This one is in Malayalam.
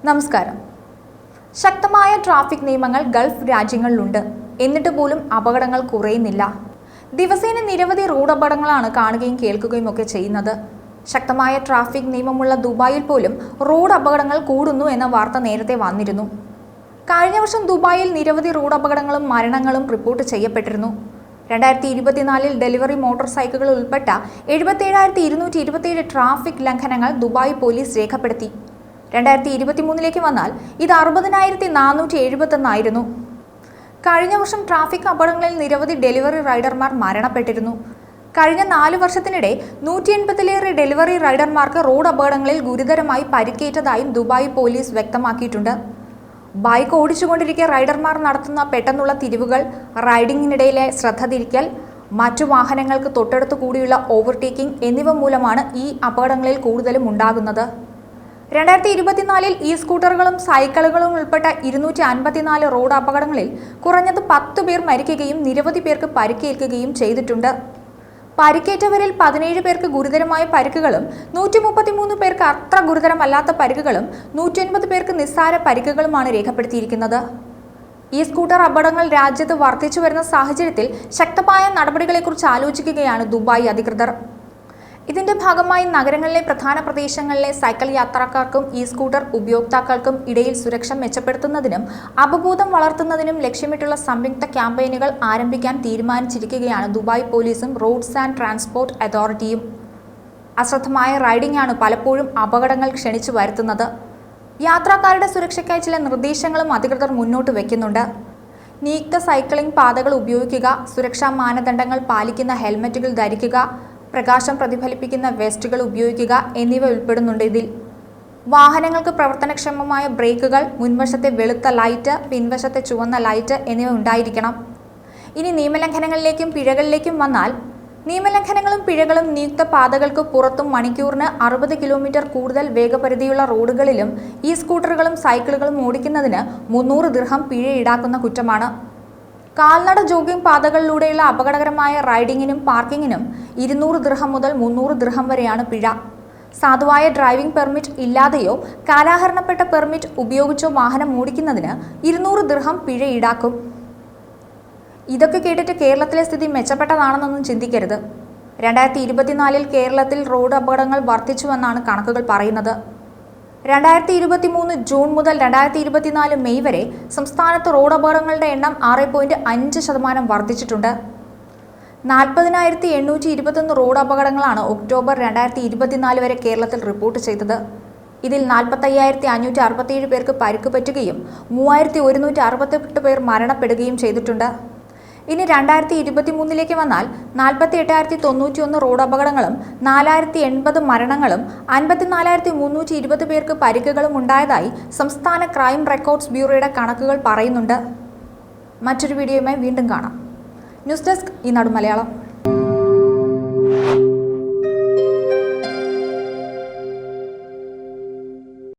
നമസ്കാരം. ശക്തമായ ട്രാഫിക് നിയമങ്ങൾ ഗൾഫ് രാജ്യങ്ങളിലുണ്ട്. എന്നിട്ട് പോലും അപകടങ്ങൾ കുറയുന്നില്ല. ദിവസേന നിരവധി റോഡ് അപകടങ്ങളാണ് കാണുകയും കേൾക്കുകയും ഒക്കെ ചെയ്യുന്നത്. ശക്തമായ ട്രാഫിക് നിയമമുള്ള ദുബായിൽ പോലും റോഡ് അപകടങ്ങൾ കൂടുന്നു എന്ന വാർത്ത നേരത്തെ വന്നിരുന്നു. കഴിഞ്ഞ വർഷം ദുബായിൽ നിരവധി റോഡ് അപകടങ്ങളും മരണങ്ങളും റിപ്പോർട്ട് ചെയ്യപ്പെട്ടിരുന്നു. 2024 ഡെലിവറി മോട്ടോർ സൈക്കിളുകൾ ഉൾപ്പെട്ട 77,227 ട്രാഫിക് ലംഘനങ്ങൾ ദുബായ് പോലീസ് രേഖപ്പെടുത്തി. 2023 വന്നാൽ ഇത് 60,471 ആയിരുന്നു. കഴിഞ്ഞ വർഷം ട്രാഫിക് അപകടങ്ങളിൽ നിരവധി ഡെലിവറി റൈഡർമാർ മരണപ്പെട്ടിരുന്നു. കഴിഞ്ഞ 4 വർഷത്തിനിടെ 180-ലേറെ ഡെലിവറി റൈഡർമാർക്ക് റോഡ് അപകടങ്ങളിൽ ഗുരുതരമായി പരിക്കേറ്റതായും ദുബായ് പോലീസ് വ്യക്തമാക്കിയിട്ടുണ്ട്. ബൈക്ക് ഓടിച്ചുകൊണ്ടിരിക്കെ റൈഡർമാർ നടത്തുന്ന പെട്ടെന്നുള്ള തിരിവുകൾ, റൈഡിങ്ങിനിടയിലെ ശ്രദ്ധ തിരിക്കൽ, മറ്റു വാഹനങ്ങൾക്ക് തൊട്ടടുത്തു കൂടിയുള്ള ഓവർടേക്കിംഗ് എന്നിവ മൂലമാണ് ഈ അപകടങ്ങളിൽ കൂടുതലും ഉണ്ടാകുന്നത്. 2024 ഈ സ്കൂട്ടറുകളും സൈക്കിളുകളും ഉൾപ്പെട്ട 254 റോഡ് അപകടങ്ങളിൽ കുറഞ്ഞത് 10 പേർ മരിക്കുകയും നിരവധി പേർക്ക് പരിക്കേൽക്കുകയും ചെയ്തിട്ടുണ്ട്. പരിക്കേറ്റവരിൽ 17 പേർക്ക് ഗുരുതരമായ പരിക്കുകളും 133 പേർക്ക് അത്ര ഗുരുതരമല്ലാത്ത പരിക്കുകളും 109 പേർക്ക് നിസ്സാര പരിക്കുകളുമാണ് രേഖപ്പെടുത്തിയിരിക്കുന്നത്. ഈ സ്കൂട്ടർ അപകടങ്ങൾ രാജ്യത്ത് വർദ്ധിച്ചു വരുന്ന സാഹചര്യത്തിൽ ശക്തമായ നടപടികളെക്കുറിച്ച് ആലോചിക്കുകയാണ് ദുബായ് അധികൃതർ. ഇതിന്റെ ഭാഗമായി നഗരങ്ങളിലെ പ്രധാന പ്രദേശങ്ങളിലെ സൈക്കിൾ യാത്രക്കാർക്കും ഈ സ്കൂട്ടർ ഉപയോക്താക്കൾക്കും ഇടയിൽ സുരക്ഷ മെച്ചപ്പെടുത്തുന്നതിനും അവബോധം വളർത്തുന്നതിനും ലക്ഷ്യമിട്ടുള്ള സംയുക്ത ക്യാമ്പയിനുകൾ ആരംഭിക്കാൻ തീരുമാനിച്ചിരിക്കുകയാണ് ദുബായ് പോലീസും റോഡ്സ് ആൻഡ് ട്രാൻസ്പോർട്ട് അതോറിറ്റിയും. അശ്രദ്ധമായ റൈഡിംഗ് ആണ് പലപ്പോഴും അപകടങ്ങൾ ക്ഷണിച്ചു വരുത്തുന്നത്. യാത്രക്കാരുടെ സുരക്ഷയ്ക്കായി ചില നിർദ്ദേശങ്ങളും അധികൃതർ മുന്നോട്ട് വയ്ക്കുന്നുണ്ട്. നിയുക്ത സൈക്ലിംഗ് പാതകൾ ഉപയോഗിക്കുക, സുരക്ഷാ മാനദണ്ഡങ്ങൾ പാലിക്കുന്ന ഹെൽമറ്റുകൾ ധരിക്കുക, പ്രകാശം പ്രതിഫലിപ്പിക്കുന്ന വെസ്റ്റുകൾ ഉപയോഗിക്കുക എന്നിവ ഉൾപ്പെടുന്നുണ്ട് ഇതിൽ. വാഹനങ്ങൾക്ക് പ്രവർത്തനക്ഷമമായ ബ്രേക്കുകൾ, മുൻവശത്തെ വെളുത്ത ലൈറ്റ്, പിൻവശത്തെ ചുവന്ന ലൈറ്റ് എന്നിവ ഉണ്ടായിരിക്കണം. ഇനി നിയമലംഘനങ്ങളിലേക്കും പിഴകളിലേക്കും വന്നാൽ, നിയമലംഘനങ്ങളും പിഴകളും നിയുക്ത പാതകൾക്ക് പുറത്തും മണിക്കൂറിന് 60 കിലോമീറ്റർ കൂടുതൽ വേഗപരിധിയുള്ള റോഡുകളിലും ഈ സ്കൂട്ടറുകളും സൈക്കിളുകളും ഓടിക്കുന്നതിന് 300 ദിർഹം പിഴ ഈടാക്കുന്ന കുറ്റമാണ്. കാൽനട ജോഗിംഗ് പാതകളിലൂടെയുള്ള അപകടകരമായ റൈഡിങ്ങിനും പാർക്കിങ്ങിനും 200 ദിർഹം മുതൽ 300 ദിർഹം വരെയാണ് പിഴ. സാധുവായ ഡ്രൈവിംഗ് പെർമിറ്റ് ഇല്ലാതെയോ കാലാഹരണപ്പെട്ട പെർമിറ്റ് ഉപയോഗിച്ചോ വാഹനം ഓടിക്കുന്നതിന് 200 ദിർഹം പിഴ ഈടാക്കും. ഇതൊക്കെ കേട്ടിട്ട് കേരളത്തിലെ സ്ഥിതി മെച്ചപ്പെട്ടതാണെന്നൊന്നും ചിന്തിക്കരുത്. 2024 കേരളത്തിൽ റോഡ് അപകടങ്ങൾ വർദ്ധിച്ചുവെന്നാണ് കണക്കുകൾ പറയുന്നത്. 2023 ജൂൺ മുതൽ 2024 മെയ് വരെ സംസ്ഥാനത്ത് റോഡ് അപകടങ്ങളുടെ എണ്ണം 6.5% വർദ്ധിച്ചിട്ടുണ്ട്. 40,821 റോഡ് അപകടങ്ങളാണ് ഒക്ടോബർ 2024 വരെ കേരളത്തിൽ റിപ്പോർട്ട് ചെയ്തത്. ഇതിൽ 45,567 പേർക്ക് പരിക്ക് പറ്റുകയും 3,168 പേർ മരണപ്പെടുകയും ചെയ്തിട്ടുണ്ട്. ഇനി 2023 വന്നാൽ 48,091 റോഡ് അപകടങ്ങളും 4,080 മരണങ്ങളും 54,320 പേർക്ക് പരിക്കുകളും ഉണ്ടായതായി സംസ്ഥാന ക്രൈം റെക്കോർഡ്സ് ബ്യൂറോയുടെ കണക്കുകൾ പറയുന്നുണ്ട്. മറ്റൊരു വീഡിയോയുമായി വീണ്ടും കാണാം. ന്യൂസ് ഡെസ്ക് ഈനാട് മലയാളം.